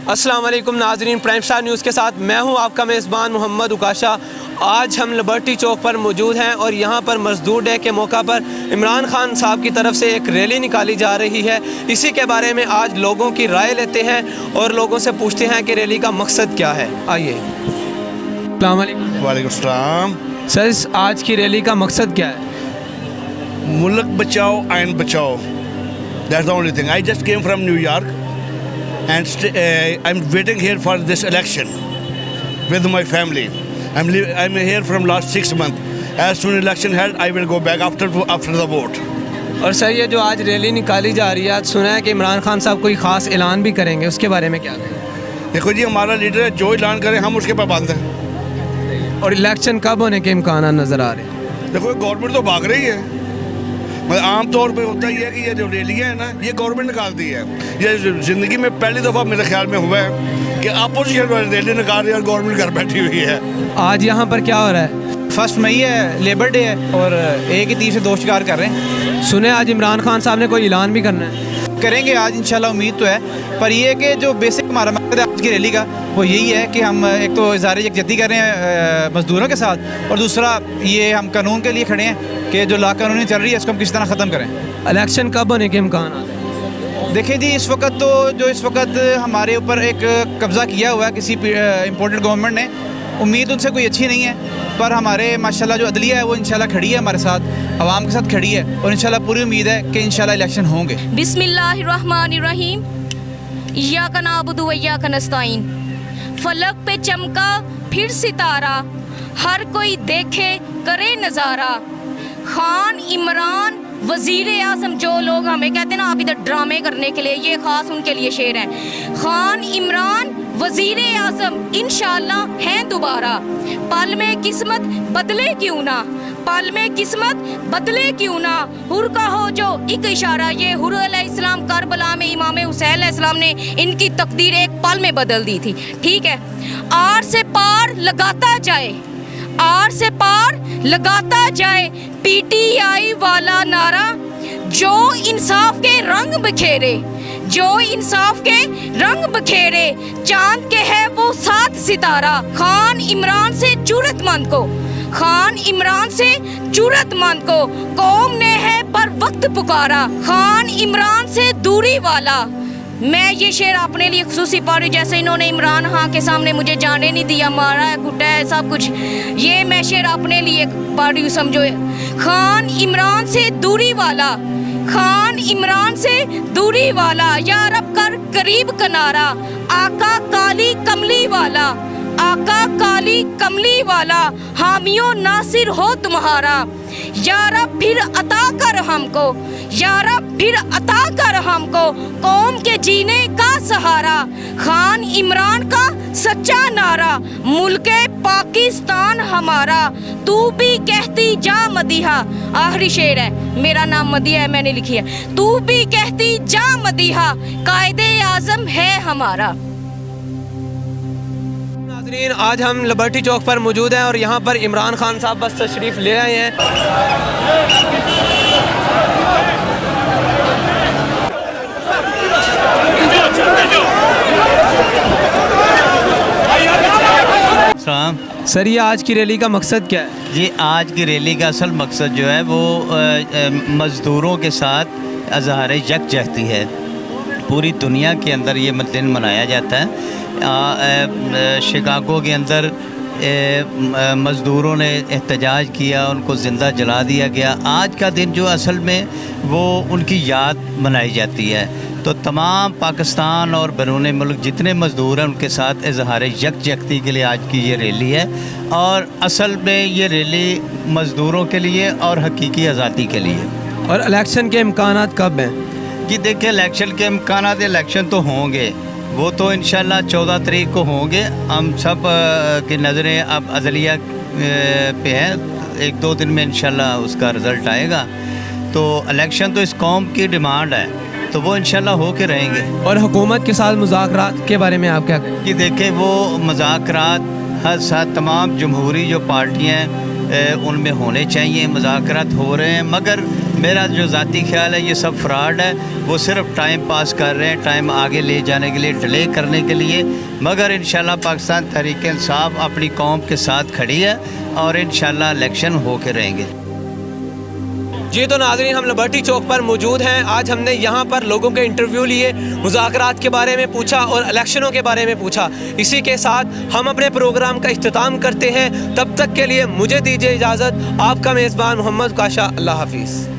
अस्सलाम वालेकुम नाजरीन, प्राइम स्टार न्यूज़ के साथ मैं हूं आपका मेज़बान मोहम्मद उकाशा। आज हम लिबर्टी चौक पर मौजूद हैं और यहां पर मज़दूर डे के मौका पर इमरान खान साहब की तरफ से एक रैली निकाली जा रही है। इसी के बारे में आज लोगों की राय लेते हैं और लोगों से पूछते हैं कि रैली का मकसद क्या है। आइए। अस्सलाम वालेकुम। वालेकुम सलाम। सर, आज की रैली का मकसद क्या है? मुल्क बचाओ आइन बचाओ, that's the only thing. I just came from New York and I'm waiting here for this election with my family. I'm here from last 6 months. As soon as election held, I will go back after the vote. और sir, ये जो आज rally निकाली जा रही है, आज सुना है कि इमरान खान साहब कोई ख़ास ऐलान भी करेंगे, उसके बारे में क्या कहेंगे? देखो जी, हमारा लीडर है, जो ऐलान करे हम उसके पाबंद हैं। और इलेक्शन कब होने के इम्कान नज़र आ रहे हैं? देखो, गवर्नमेंट तो भाग रही है। मतलब आम तौर पे होता ही है कि ये जो रैलियाँ है ना, ये गवर्नमेंट निकालती है। ये ज़िंदगी में पहली दफ़ा मेरे ख्याल में हुआ है कि अपोजिशन रैली निकाल रही है और गवर्नमेंट घर बैठी हुई है। आज यहाँ पर क्या हो रहा है? 1 मई है, लेबर डे है और एक ही तीर से 2 शिकार कर रहे हैं। सुने आज इमरान खान साहब ने कोई ऐलान भी करना है? करेंगे आज इंशाल्लाह, उम्मीद तो है। पर ये कि जो बेसिक हमारा मकसद है आज की रैली का, वो यही है कि हम एक तो इज़हार यकजहती कर रहे हैं मज़दूरों के साथ, और दूसरा ये हम कानून के लिए खड़े हैं कि जो लाकानूनी चल रही है इसको हम किसी तरह ख़त्म करें। इलेक्शन कब होने के इम्कान हैं? देखिए जी, इस वक्त हमारे ऊपर एक कब्ज़ा किया हुआ है किसी इम्पोर्टेड गवर्नमेंट ने। उम्मीद उनसे कोई अच्छी नहीं है, पर हमारे माशाल्लाह जो अदलिया है वो इंशाल्लाह खड़ी है हमारे साथ, आवाम के साथ खड़ी है, और इंशाल्लाह पूरी उम्मीद है कि इंशाल्लाह इलेक्शन होंगे। बिस्मिल्लाहिर्रहमानिर्रहीम। इय्याका नअबुदु व इय्याका नस्तईन। फलक पे चमका फिर सितारा, हर कोई देखे करे नज़ारा। खान इमरान वज़ीर आज़म, जो लोग हमें कहते हैं ना आप इधर ड्रामे करने के लिए, ये ख़ास उनके लिए शेर हैं। खान इमरान वज़ीर आज़म इंशाअल्लाह हैं दोबारा। पल में किस्मत बदले क्यों ना, पल में किस्मत बदले क्यों ना। हुर का हो जो एक इशारा, ये हुर अलैहिस्सलाम करबला में इमाम हुसैन अलैहिस्सलाम ने इनकी तकदीर एक पल में बदल दी थी। ठीक है, आर से पार लगाता जाए, आर से पार लगाता जाए पीटीआई वाला नारा, जो इंसाफ के रंग बखेरे, जो इंसाफ के रंग बखेरे। चांद के है वो 7 सितारा। खान इमरान से जुर्रतमंद को, खान इमरान से जुर्रतमंद को कौम ने है पर वक्त पुकारा। खान इमरान से दूरी वाला, मैं ये शेर अपने लिए खुसूसी पढ़ रही, जैसे इन्होंने इमरान खान के सामने मुझे जाने नहीं दिया, मारा है, कुटा है, सब कुछ, ये मैं शेर अपने लिए पढ़ रही हूँ, समझो। खान इमरान से दूरी वाला, खान इमरान से दूरी वाला, या रब कर करीब किनारा। आका काली कमली वाला, आका काली कमली वाला, हामियों नासिर हो तुम्हारा। या रब फिर अता कर हमको, या रब फिर अता कर हमको कौम के जीने का सहारा। खान इमरान का सच्चा नारा, मुल्के पाकिस्तान हमारा। तू भी कहती जा मदीहा, आखिरी शेर है, मेरा नाम मदीहा है, मैंने लिखी है। तू भी कहती जा मदीहा, कायदे आज़म है हमारा। नाज़रीन, आज हम लिबर्टी चौक पर मौजूद हैं और यहाँ पर इमरान खान साहब बस तशरीफ़ ले आए हैं। सर, ये आज की रैली का मकसद क्या है? जी, आज की रैली का असल मकसद जो है वो मज़दूरों के साथ इज़हार यकजहती है। पूरी दुनिया के अंदर ये दिन मनाया जाता है। शिकागो के अंदर मज़दूरों ने एहतजाज किया, उनको ज़िंदा जला दिया गया। आज का दिन जो असल में वो उनकी याद मनाई जाती है। तो तमाम पाकिस्तान और बैरून मुल्क जितने मज़दूर हैं उनके साथ इज़हार यकजहती के लिए आज की ये रैली है। और असल में ये रैली मज़दूरों के लिए और हकीकी आज़ादी के लिए। और इलेक्शन के इम्कानात कब हैं? जी देखिए, इलेक्शन के इम्कानात, इलेक्शन तो होंगे, वो तो इंशाल्लाह 14 तारीख को होंगे। हम सब की नज़रें अब अदलिया पे हैं, 1-2 दिन में इंशाल्लाह उसका रिज़ल्ट आएगा। तो इलेक्शन तो इस कौम की डिमांड है, तो वो इंशाल्लाह हो के रहेंगे। और हुकूमत के साथ मुज़ाकरात के बारे में आप क्या कहें? कि देखें, वो मुज़ाकरात हर साथ तमाम जमहूरी जो पार्टियाँ उनमें होने चाहिए, मुज़ाकरात हो रहे हैं, मगर मेरा जो ज़ाती ख्याल है ये सब फ्रॉड है, वो सिर्फ टाइम पास कर रहे हैं, टाइम आगे ले जाने के लिए, डिले करने के लिए। मगर इंशाल्लाह पाकिस्तान तहरीक इंसाफ अपनी कौम के साथ खड़ी है और इंशाल्लाह इलेक्शन होके रहेंगे। जी तो नाज़रीन, हम लिबर्टी चौक पर मौजूद हैं। आज हमने यहाँ पर लोगों के इंटरव्यू लिए, मुज़ाकरात के बारे में पूछा और इलेक्शनों के बारे में पूछा। इसी के साथ हम अपने प्रोग्राम का इख्तिताम करते हैं। तब तक के लिए मुझे दीजिए इजाज़त। आपका मेज़बान मोहम्मद उकाशा। अल्लाह हाफिज़।